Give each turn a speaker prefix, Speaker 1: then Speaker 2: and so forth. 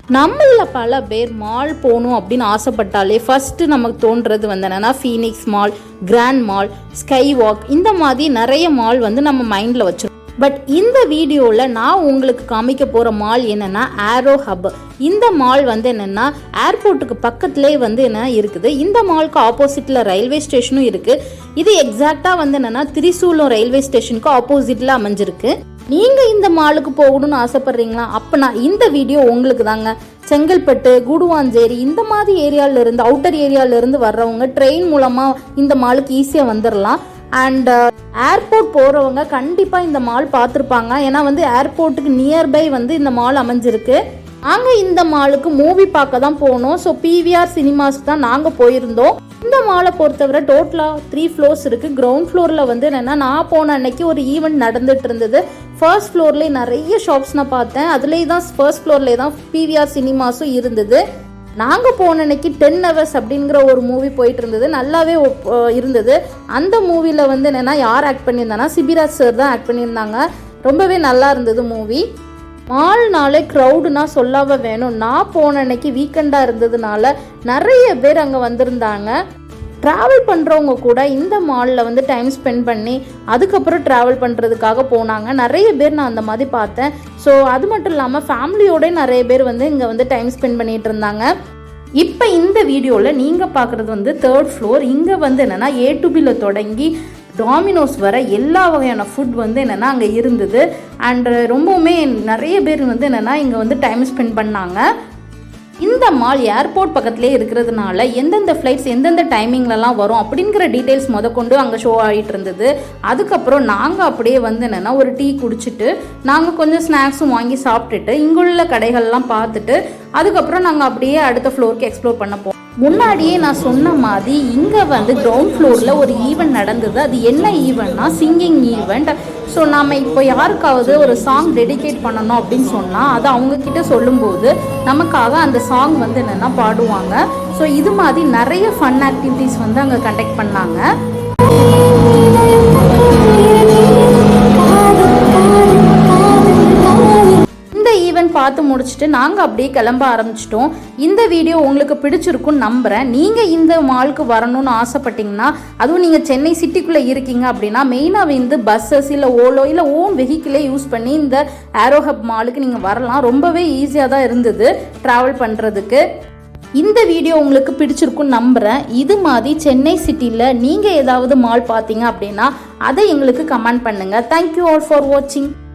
Speaker 1: நம்மள பல பேர் மால் போகணும் அப்படின்னு ஆசைப்பட்டாலே ஃபஸ்ட்டு நமக்கு தோன்றது வந்து என்னென்னா Phoenix mall, grand mall, sky walk, இந்த மாதிரி நிறைய மால் வந்து நம்ம மைண்டில் வச்சிருக்கோம். பட் இந்த வீடியோவில் நான் உங்களுக்கு காமிக்க போகிற மால் என்னென்னா ஏரோ ஹப். இந்த மால் வந்து என்னென்னா ஏர்போர்ட்டுக்கு பக்கத்துலேயே வந்து என்ன இருக்குது. இந்த மாலுக்கு ஆப்போசிட்டில் ரயில்வே ஸ்டேஷனும் இருக்குது. இது எக்ஸாக்டாக வந்து என்னென்னா திரிசூலம் ரயில்வே ஸ்டேஷனுக்கு ஆப்போசிட்டில் அமைஞ்சிருக்கு. நீங்கள் இந்த மாலுக்கு போகணும்னு ஆசைப்பட்றீங்களா? அப்போனா இந்த வீடியோ உங்களுக்கு தாங்க. செங்கல்பட்டு, கூடுவாஞ்சேரி இந்த மாதிரி ஏரியாவிலேருந்து, அவுட்டர் ஏரியாவிலேருந்து வர்றவங்க ட்ரெயின் மூலமாக இந்த மாலுக்கு ஈஸியாக வந்துடலாம். அண்ட் ஏர்போர்ட் போகிறவங்க கண்டிப்பாக இந்த மால் பார்த்துருப்பாங்க. ஏன்னா வந்து ஏர்போர்ட்டுக்கு நியர்பை வந்து இந்த மால் அமைஞ்சிருக்கு. நாங்கள் இந்த மாலுக்கு மூவி பார்க்க தான் போனோம். ஸோ பிவிஆர் சினிமாஸ்க்கு தான் நாங்கள் போயிருந்தோம். இந்த மாலை பொறுத்தவரை டோட்டலாக 3 ஃப்ளோர்ஸ் இருக்குது. கிரவுண்ட் ஃப்ளோரில் வந்து என்னென்னா நான் போன அன்னைக்கு ஒரு ஈவெண்ட் நடந்துட்டு இருந்தது. ஃபர்ஸ்ட் ஃப்ளோர்லேயே நிறைய ஷாப்ஸ் நான் பார்த்தேன். அதுலேயே தான் ஃபர்ஸ்ட் ஃப்ளோர்லேயே தான் பிவிஆர் சினிமாஸும் இருந்தது. நாங்கள் போன அன்னைக்கு 10 hours அப்படிங்கிற ஒரு மூவி போயிட்டு இருந்தது. நல்லாவே இருந்தது. அந்த மூவியில் வந்து என்னென்னா யார் ஆக்ட் பண்ணியிருந்தாங்கன்னா சிபிராஜ் சார் தான் ஆக்ட் பண்ணியிருந்தாங்க. ரொம்பவே நல்லா இருந்தது மூவி. மால்னாலே க்ரௌடுனா சொல்லாம வேணும். நான் போன அன்னைக்கு வீக்கெண்டாக இருந்ததுனால நிறைய பேர் அங்கே வந்திருந்தாங்க. ட்ராவல் பண்ணுறவங்க கூட இந்த மாலில் வந்து டைம் ஸ்பெண்ட் பண்ணி அதுக்கப்புறம் ட்ராவல் பண்ணுறதுக்காக போனாங்க. நிறைய பேர் நான் அந்த மாதிரி பார்த்தேன். ஸோ அது மட்டும் இல்லாமல் ஃபேமிலியோட நிறைய பேர் வந்து இங்கே வந்து டைம் ஸ்பெண்ட் பண்ணிகிட்டு இருந்தாங்க. இப்போ இந்த வீடியோவில் நீங்கள் பார்க்குறது வந்து 3rd ஃப்ளோர். இங்கே வந்து என்னென்னா A to Bல தொடங்கி டாமினோஸ் வர எல்லா வகையான ஃபுட் வந்து என்னென்னா அங்கே இருந்தது. அண்ட் ரொம்பவுமே நிறைய பேர் வந்து என்னென்னா இங்கே வந்து டைம் ஸ்பெண்ட் பண்ணாங்க. இந்த மால் ஏர்போர்ட் பக்கத்துலேயே இருக்கிறதுனால எந்தெந்த ஃப்ளைட்ஸ் எந்தெந்த டைமிங்லலாம் வரும் அப்படிங்கிற டீட்டெயில்ஸ் முதற்கொண்டு அங்கே ஷோ ஆகிட்டு இருந்தது. அதுக்கப்புறம் நாங்கள் அப்படியே வந்து என்னென்னா ஒரு டீ குடிச்சிட்டு நாங்கள் கொஞ்சம் ஸ்நாக்ஸும் வாங்கி சாப்பிட்டுட்டு இங்குள்ள கடைகள்லாம் பார்த்துட்டு அதுக்கப்புறம் நாங்கள் அப்படியே அடுத்த ஃப்ளோருக்கு எக்ஸ்ப்ளோர் பண்ண போவோம். முன்னாடியே நான் சொன்ன மாதிரி இங்கே வந்து கிரவுண்ட் ஃப்ளோரில் ஒரு ஈவெண்ட் நடந்தது. அது என்ன ஈவெண்ட்னா சிங்கிங் ஈவெண்ட். ஸோ நாம் இப்போ யாருக்காவது ஒரு சாங் டெடிகேட் பண்ணணும் அப்படின்னு சொன்னால் அது அவங்கக்கிட்ட சொல்லும்போது நமக்காக அந்த சாங் வந்து என்னென்னா பாடுவாங்க. ஸோ இது மாதிரி நிறைய ஃபன் ஆக்டிவிட்டீஸ் வந்து அங்கே கண்டக்ட் பண்ணாங்க. பார்த்து முடிச்சுட்டு நாங்கள் அப்படியே கிளம்ப ஆரம்பிச்சிட்டோம். இந்த வீடியோ உங்களுக்கு பிடிச்சிருக்குன்னு நம்புகிறேன். நீங்கள் இந்த மாலுக்கு வரணும்னு ஆசைப்பட்டீங்கன்னா, அதுவும் நீங்கள் சென்னை சிட்டிக்குள்ளே இருக்கீங்க அப்படின்னா மெயினாக வந்து பஸ்ஸஸ் இல்லை ஓலோ இல்லை ஓன் வெஹிக்கிளே யூஸ் பண்ணி இந்த ஏரோ ஹப் மாலுக்கு நீங்கள் வரலாம். ரொம்பவே ஈஸியாக தான் இருந்தது ட்ராவல் பண்ணுறதுக்கு. இந்த வீடியோ உங்களுக்கு பிடிச்சிருக்குன்னு நம்புகிறேன். இது மாதிரி சென்னை சிட்டியில் நீங்கள் ஏதாவது மால் பார்த்தீங்க அப்படின்னா அதை எங்களுக்கு கமெண்ட் பண்ணுங்கள். தேங்க்யூ ஆல் ஃபார் வாட்சிங்.